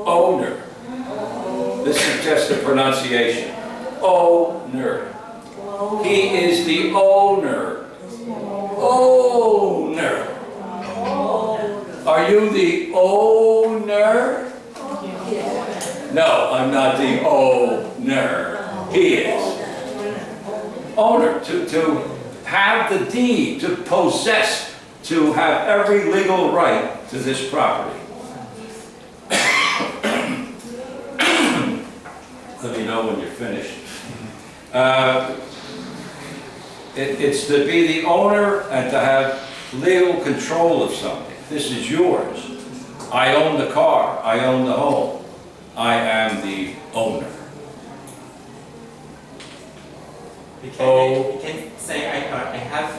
owner. This is just a pronunciation. Owner. He is the owner. Owner. Are you the owner? No, I'm not the owner. He is. Owner, to have the deed, to possess, to have every legal right to this property. Let me know when you're finished. It's to be the owner and to have legal control of something. This is yours. I own the car. I own the home. I am the owner. You can say I have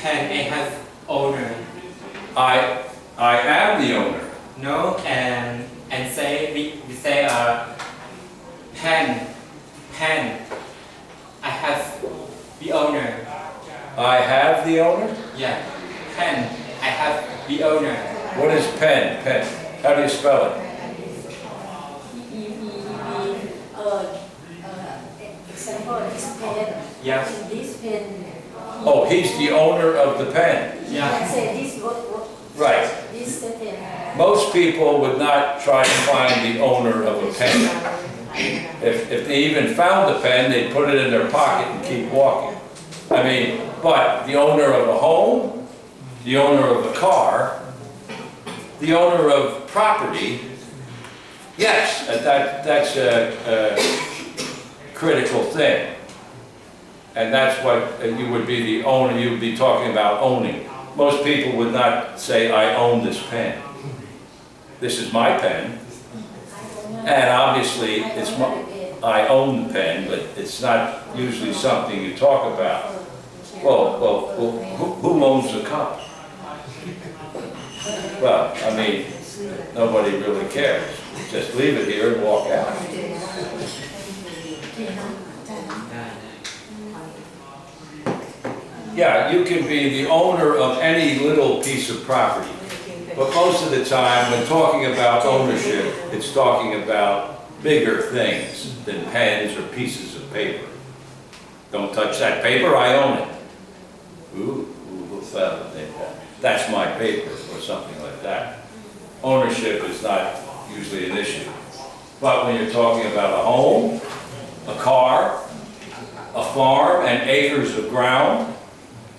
pen. I have owner. I am the owner. No, and say we say pen. I have the owner. I have the owner? Yeah, pen. I have the owner. What is pen? Pen. How do you spell it? Example is pen. Yeah. This pen. Oh, he's the owner of the pen. Yeah. Say this what Right. this pen. Most people would not try to find the owner of a pen. If they even found the pen, they'd put it in their pocket and keep walking. I mean, but the owner of a home, the owner of a car, the owner of property, yes, that's a critical thing. And that's what you would be the owner, you would be talking about owning. Most people would not say, I own this pen. This is my pen. And obviously, I own the pen, but it's not usually something you talk about. Well, who owns the cup? Well, I mean, nobody really cares. Just leave it here and walk out. Yeah, you can be the owner of any little piece of property. But most of the time, when talking about ownership, it's talking about bigger things than pens or pieces of paper. Don't touch that paper, I own it. Ooh, that's my paper, or something like that. Ownership is not usually an issue. But when you're talking about a home, a car, a farm, and acres of ground,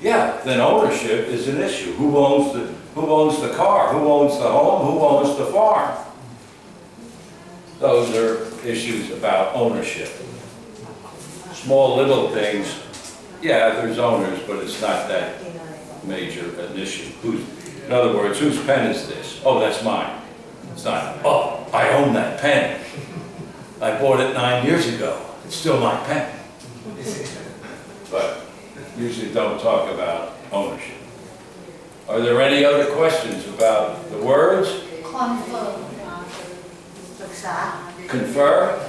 yeah, then ownership is an issue. Who owns the car? Who owns the home? Who owns the farm? Those are issues about ownership. Small little things, yeah, there's owners, but it's not that major an issue. In other words, whose pen is this? Oh, that's mine. It's not, oh, I own that pen. I bought it 9 years ago. It's still my pen. But usually don't talk about ownership. Are there any other questions about the words? Confirm. Confer?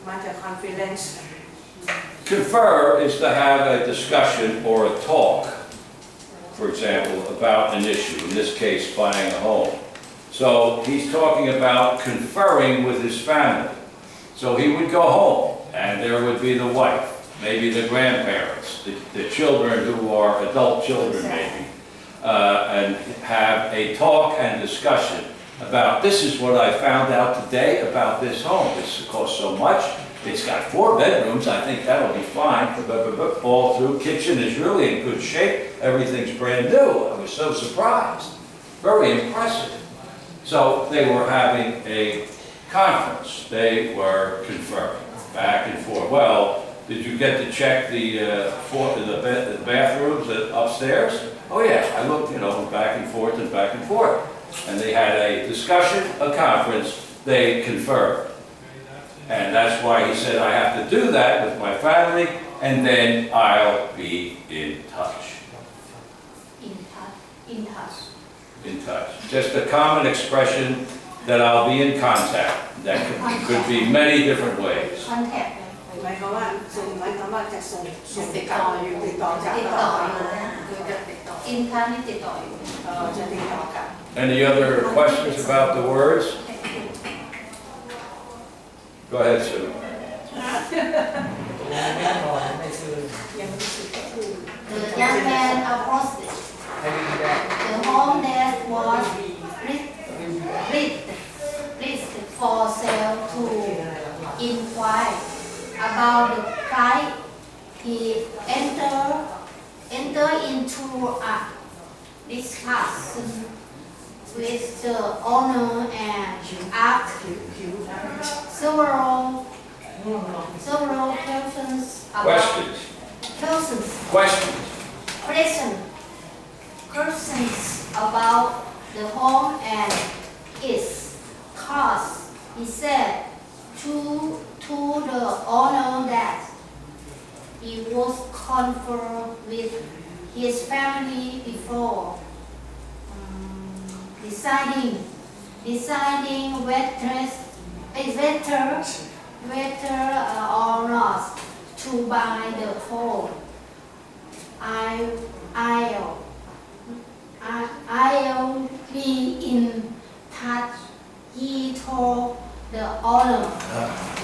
มาจาก conference. Confer is to have a discussion or a talk, for example, about an issue, in this case, buying a home. So he's talking about conferring with his family. So he would go home, and there would be the wife, maybe the grandparents, the children who are adult children maybe, and have a talk and discussion about, this is what I found out today about this home. This costs so much. It's got 4 bedrooms. I think that'll be fine. All through. Kitchen is really in good shape. Everything's brand new. I was so surprised. Very impressive. So they were having a conference. They were conferring back and forth. Well, did you get to check the bathrooms upstairs? Oh yeah, I looked, back and forth and back and forth. And they had a discussion, a conference, they conferred. And that's why he said, I have to do that with my family, and then I'll be in touch. In touch. In touch. Just a common expression that I'll be in contact. That could be many different ways. Contact. หมายความว่าจะส่งติดต่อจาก In touch นี่ติดต่ออยู่ จะติดต่อกัน Any other questions about the words? Go ahead, Sue. The young man approached the home that was listed for sale to inquire about the price. He entered into a discussion with the owner and asked several questions about questions about the home and its cost. He said to the owner that he was conferred with his family before deciding whether or not to buy the home. I'll be in touch, he told the owner.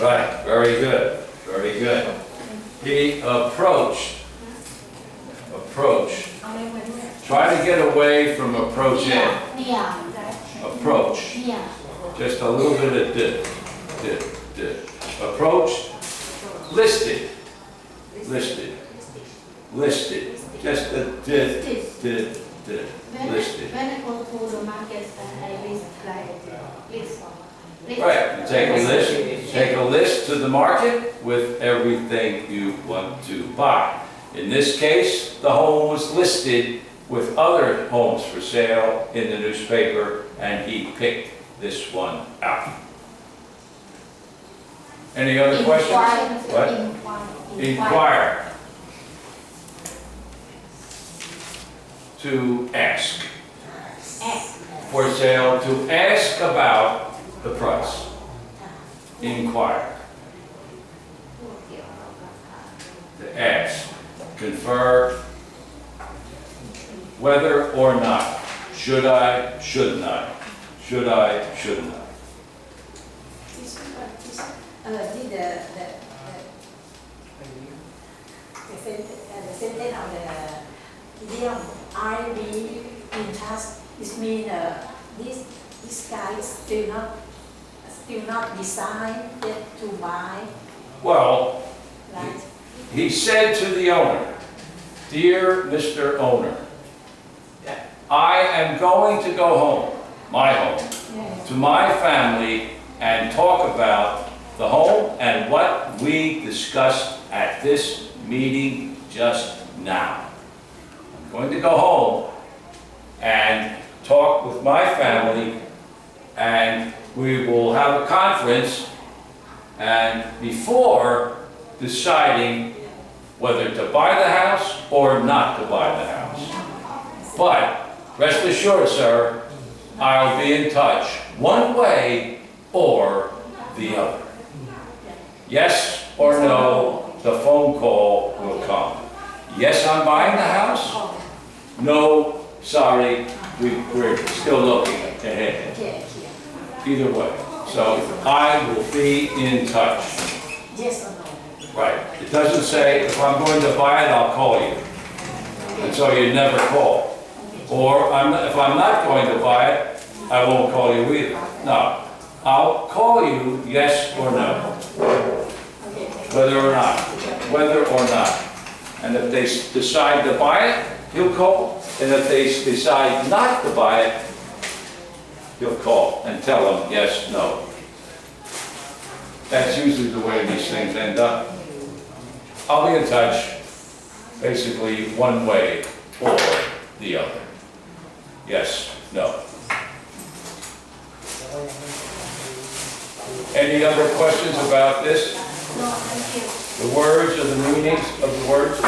Right, very good, very good. He approached. Try to get away from approach in. Approach. Just a little bit of did. Approach. Listed. Just a did. Listed. When I go to the market, I list like list. Right, you take a list to the market with everything you want to buy. In this case, the home was listed with other homes for sale in the newspaper, and he picked this one out. Any other questions? What? Inquire. To ask. For sale, to ask about the price. Inquire. To ask. Confer. Whether or not. Should I, shouldn't I? Should I, shouldn't I? The sentence of the idiom I be in touch, it means this guy still not decide yet to buy. Well, Right. he said to the owner, "Dear Mr. Owner, I am going to go home, my home, to my family and talk about the home and what we discussed at this meeting just now. I'm going to go home and talk with my family, and we will have a conference, and before deciding whether to buy the house or not to buy the house. But rest assured, sir, I'll be in touch one way or the other. Yes or no, the phone call will come. Yes, I'm buying the house. No, sorry, we're still looking ahead. Either way. So I will be in touch. Yes or no? Right. It doesn't say if I'm going to buy it, I'll call you. And so you never call. Or if I'm not going to buy it, I won't call you either. No. I'll call you yes or no. Whether or not. Whether or not. And if they decide to buy it, he'll call. And if they decide not to buy it, he'll call and tell them yes, no. That's usually the way these things end up. I'll be in touch, basically one way or the other. Yes, no. Any other questions about this? No, thank you. The words or the meanings of the words?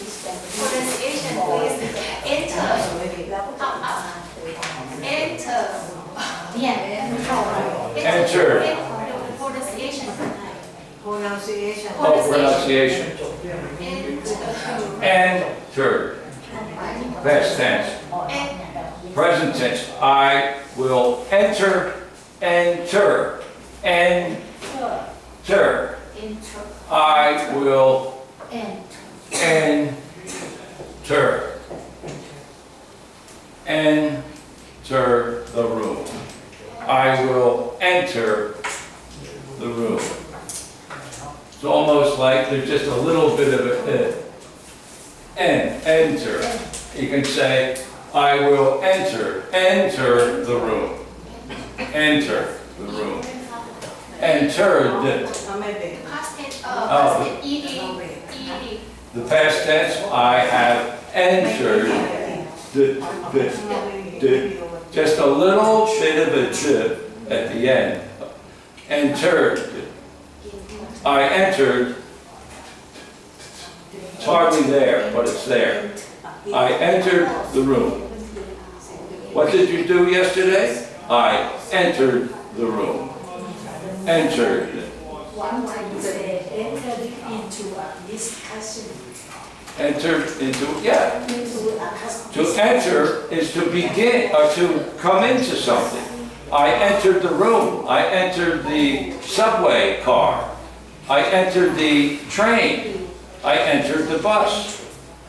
Pronunciation, please. Enter. Yeah. Enter. Pronunciation. Pronunciation. Oh, pronunciation. Enter. Enter. Past tense. Present tense. I will enter. Enter. Enter. I will enter. Enter the room. I will enter the room. It's almost like there's just a little bit of a enter. You can say, I will enter the room. Enter the room. Entered. The past tense, I have entered. Just a little bit of a chip at the end. Entered. I entered. It's hardly there, but it's there. I entered the room. What did you do yesterday? I entered the room. Entered. Entered into, yeah. To enter is to begin, or to come into something. I entered the room. I entered the subway car. I entered the train. I entered the bus.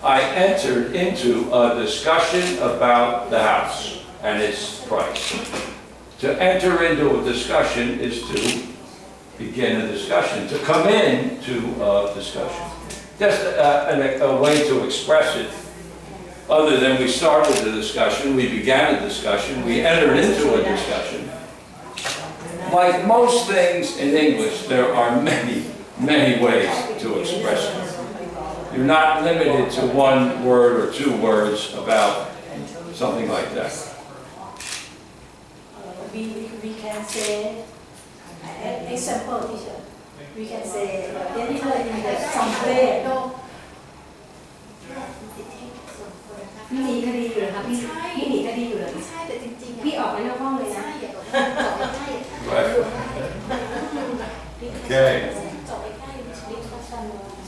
I entered into a discussion about the house and its price. To enter into a discussion is to begin a discussion, to come into a discussion. Just a way to express it. Other than we started the discussion, we began a discussion, we entered into a discussion. Like most things in English, there are many, many ways to express it. You're not limited to one word or two words about something like that. We can say, example, teacher. We can say, enter in the somewhere. พี่หนีคดีอยู่เหรอคะพี่หนีคดีอยู่เหรอ ใช่แต่จริงๆ พี่ออกไปนอกห้องเลยนะ Right. Okay.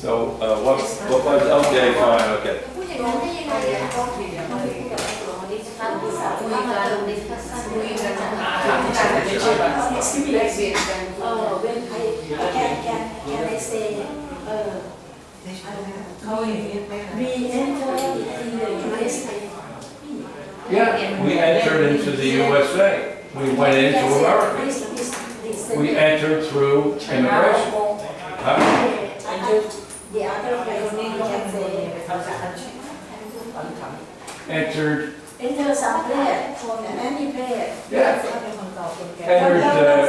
So what was okay? Fine. Okay. พูดอย่างนั้นได้ยังไงอะต้องคุยกับดิสคัสคุยกันลงดิสคัสซันคุยกันWhen can I say, we enter in the USA. Yeah, we entered into the USA. We went into America. We entered through immigration. Huh? The other place we can say, Entered. enter some place, from any place. Yeah.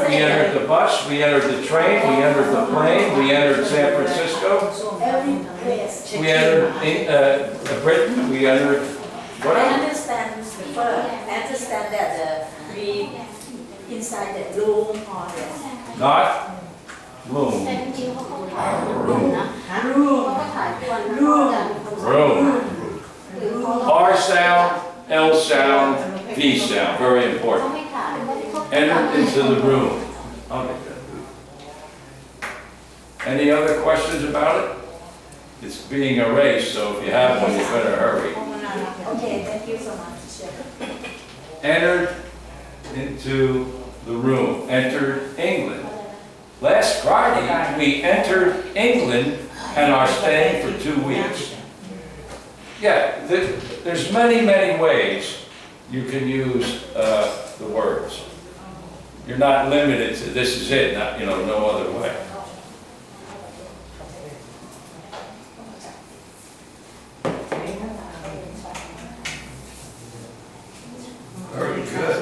We entered the bus, we entered the train, we entered the plane, we entered San Francisco, Every place. we entered Britain, we entered I whatever. understand that we inside the room or the Not room. แต่จริงๆเขาถ่ายรูปนะ room. เขาก็ถ่ายตัวกัน Room. R sound, L sound, V sound, very เขา important. ไม่ถ่ายเขา Entered into the room. Okay. Any other questions about it? It's being erased, so if you have one, you better hurry. Okay, thank you so much, Chef. Entered into the room. Entered England. Last Friday, we entered England and are staying for 2 weeks. Yeah, there's many, many ways you can use the words. You're not limited to this is it, not, no other way. Very good.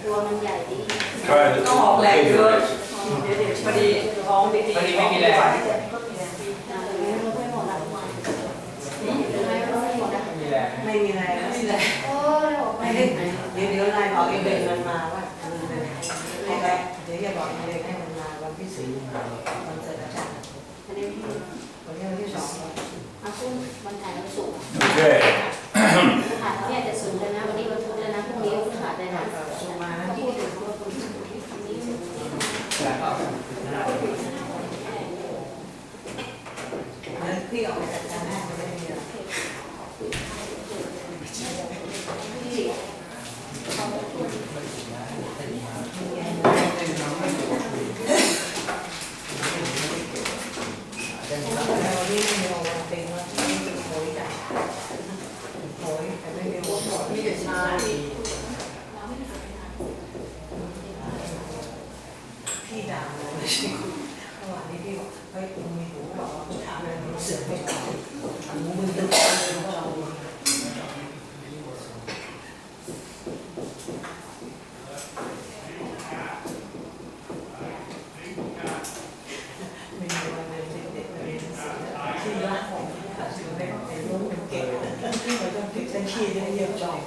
ตัวมันใหญ่ดี Try to ต้องออกแรงเยอะ visualize it. พอดีท้องดีๆไม่มีแรง ไม่มีแรง ไม่มีแรงไม่มีแรง โอ้ยออกไป ไม่ได้เดี๋ยวนายบอกเองมันมาว่าให้ไปเดี๋ยวอย่าบอกเองให้มันมาวันที่4วันเสร็จอาจารย์ อันนี้พี่ วันนี้วันที่2 เอาขึ้นวันถ่ายวันศุกร์ Okay. ถ่ายเนี่ยจะสูงเลยนะวันนี้วันพุธเลยนะพรุ่งนี้วันถ่ายเลยนะ ส่งมานะ พูดถึงว่าคนนี้ แล้วพี่ออก เสือกไม่ตายมึงตึ๊ดเลยว่าเราไม่มีวันเลยเด็กๆเรียนที่รักของสิ่งเล็กในรุ่นเป็นเก่งเราต้องติดเส้นขี้ได้เยี่ยมจอย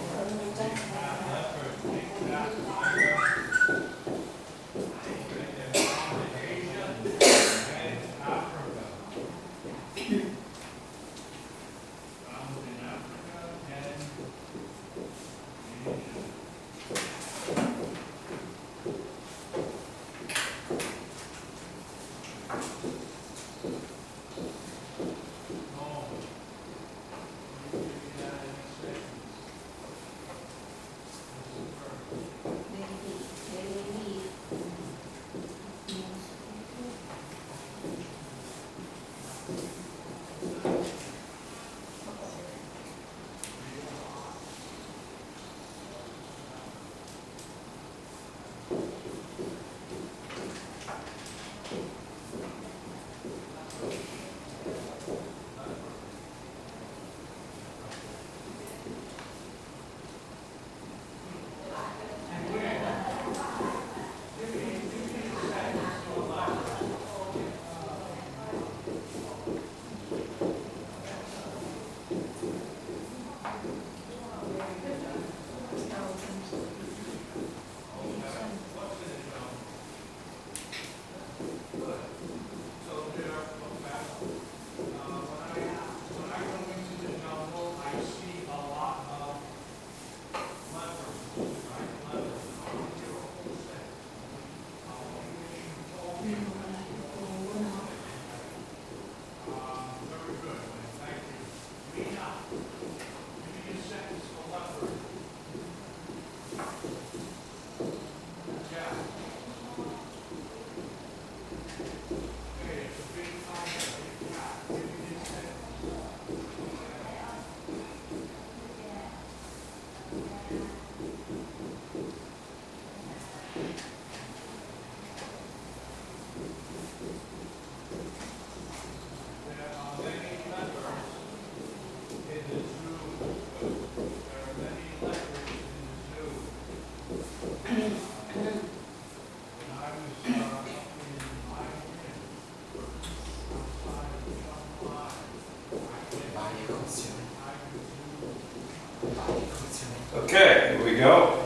Okay, here we go.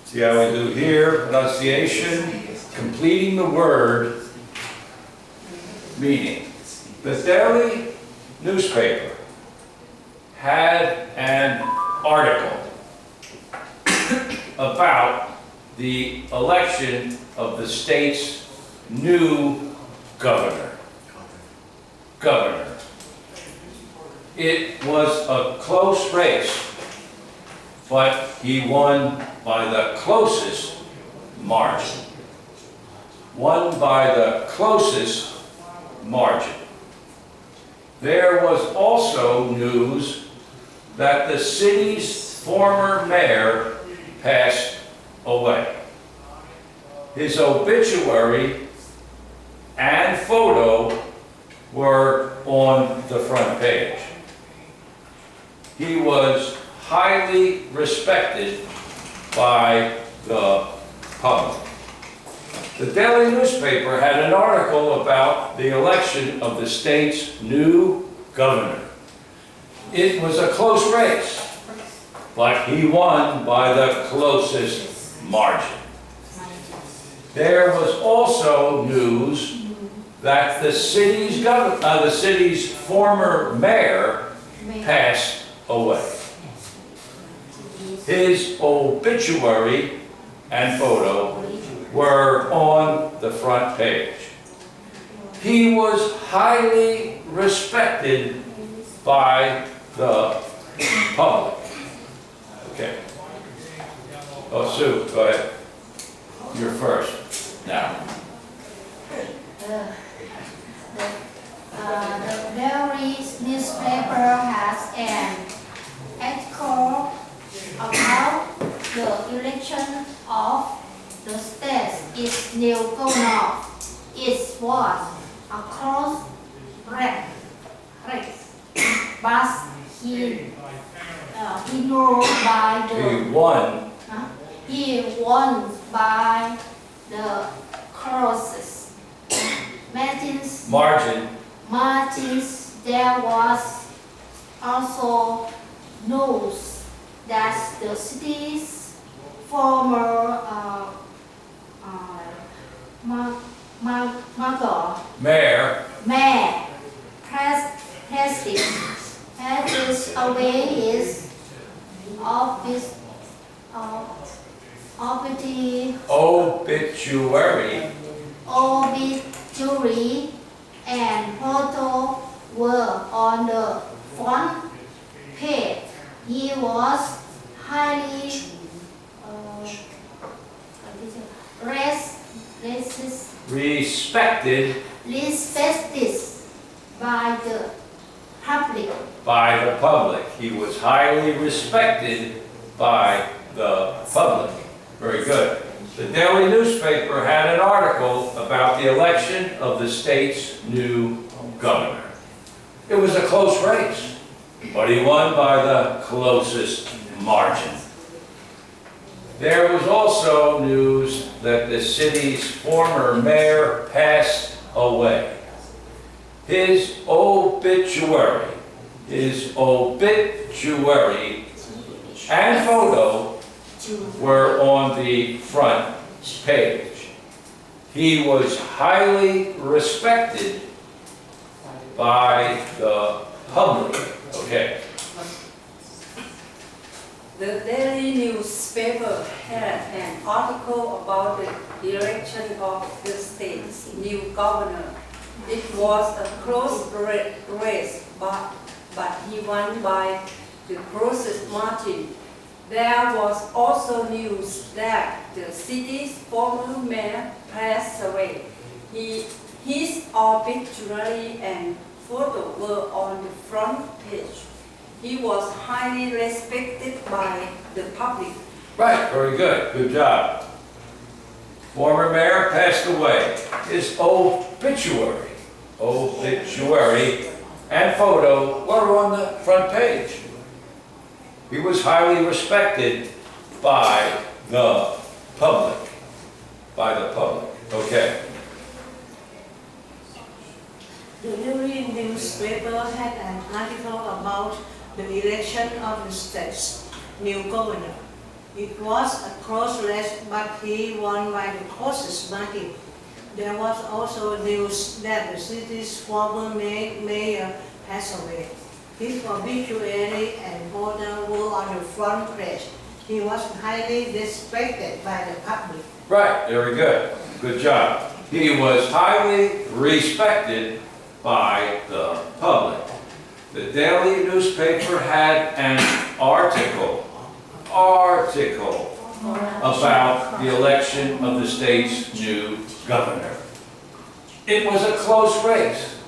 See how we do here, pronunciation, completing the word, meaning. The daily newspaper had an article about the election of the state's new governor. It was a close race, but he won by the closest margin. Won by the closest margin. There was also news that the city's former mayor passed away. His obituary and photo were on the front page. He was highly respected by the public. The daily newspaper had an article about the election of the state's new governor. It was a close race, but he won by the closest margin. There was also news that the city's former mayor passed away. His obituary and photo were on the front page. He was highly respected by the public. Okay. Oh, Sue, go ahead. You're first now. The daily newspaper has an article about the election of the state's new governor. It was a close but he known by He the won he won by the closest margins. There was also news that the city's former mayor mayor President passes away his obituary and photo were on the front page. He was highly respected by the public. He was highly respected by the public. Very good. The daily newspaper had an article about the election of the state's new governor. It was a close race, but he won by the closest margin. There was also news that the city's former mayor passed away. His obituary and photo were on the front page. He was highly respected by the public. Okay. The daily newspaper had an article about the election of the state's new governor. It was a close race, but he won by the closest margin. There was also news that the city's former mayor passed away. His obituary and photo were on the front page. He was highly respected by the public. Right, very good. Good job. Former mayor passed away. His obituary and photo were on the front page. He was highly respected by the public. Okay. The daily newspaper had an article about the election of the state's new governor. It was a close race, but he won by the closest margin. There was also news that the city's former mayor passed away. His obituary and photo were on the front page. He was highly respected by the public. Right, very good. Good job. He was highly respected by the public. The daily newspaper had an article about the election of the state's new governor. It was a close race,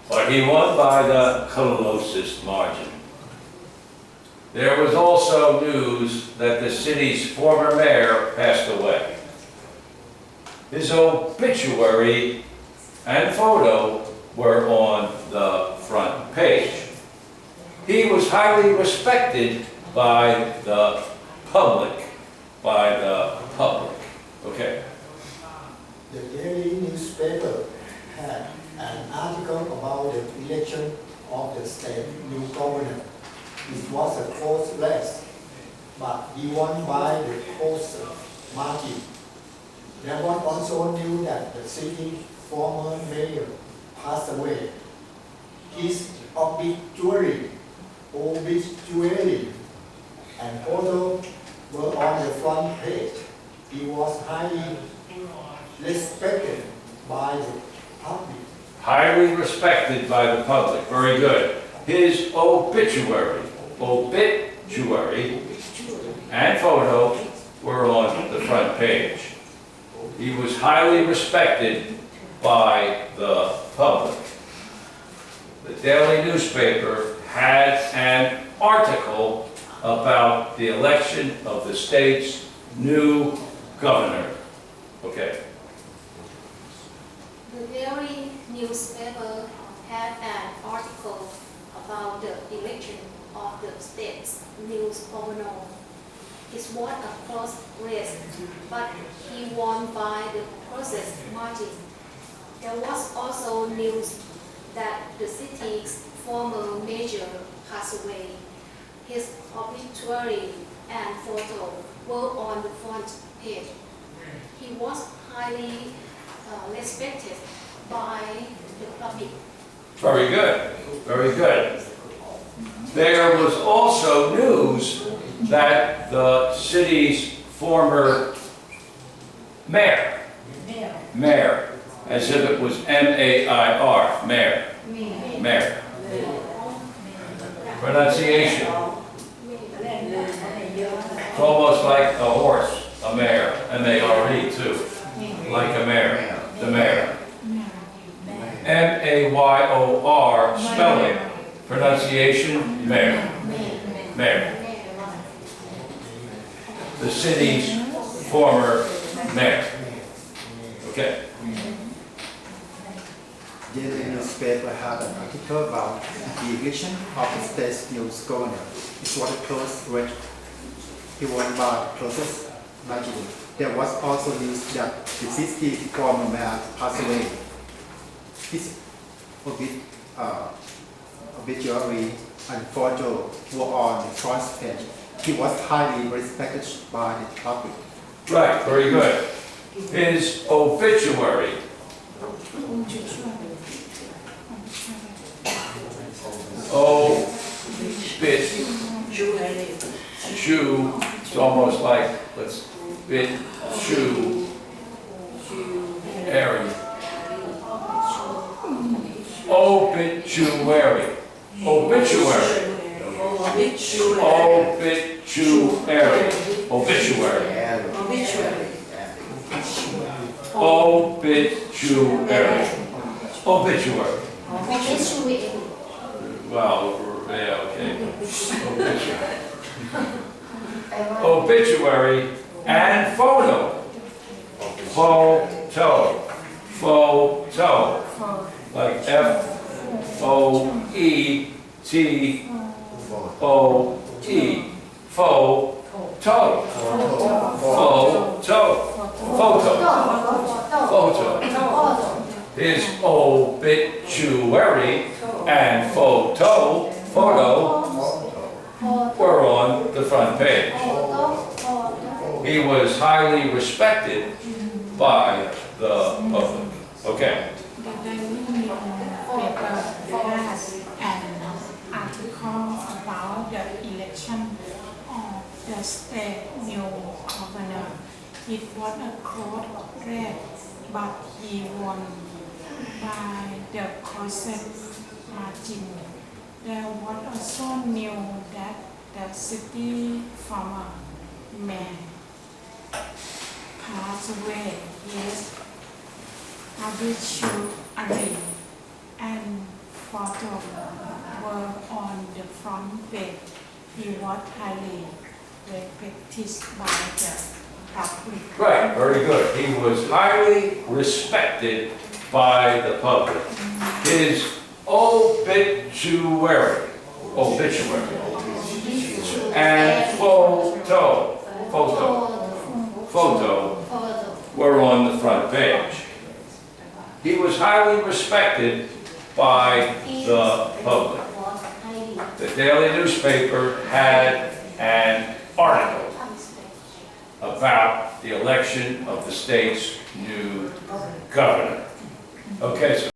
but he won by the closest margin. There was also news that the city's former mayor passed away. His obituary and photo were on the front page. He was highly respected by the public. Okay. The daily newspaper had an article about the election of the state new governor. It was a close race, but he won by the closest margin. There was also news that the city's former mayor passed away. His obituary and photo were on the front page. He was highly respected by the public. Highly respected by the public. Very good. His obituary and photo were on the front page. He was highly respected by the public. The daily newspaper had an article about the election of the state's new governor. Okay. The daily newspaper had an article about the election of the state's new governor. It was a close race, but he won by the closest margin. There was also news that the city's former mayor passed away. His obituary and photo were on the front page. He was highly respected by the public. Very good, very good. There was also news that the city's former mayor, as if it was M-A-I-R, mayor. Pronunciation. It's almost like a horse, a mare, M-A-R-E too, like a mare, the mayor. M-A-Y-O-R spelling, pronunciation, mayor. The city's former mayor. Okay. Daily newspaper had an article about the election of the state's new governor. It was a close race. He won by closest margin. There was also news that the city's former mayor passed away. His obituary and photo were on the front page. He was highly respected by the public. Right, very good. His obituary. It's almost like, obituary. Well, yeah, okay. Obituary and photo. Like F-O-E-T-O-E. Photo. His obituary and photo were on the front page. He was highly respected by the public. Okay. The daily newspaper has an article about the election of the state new governor. It was a close race, but he won by the closest margin. There was also news that the city former mayor passed away. His obituary and photo were on the front page. He was highly respected by the public. Right, very good. He was highly respected by the public. His obituary and photo were on the front page. He was highly respected by the public. The daily newspaper had an article about the election of the state's new governor. Okay, so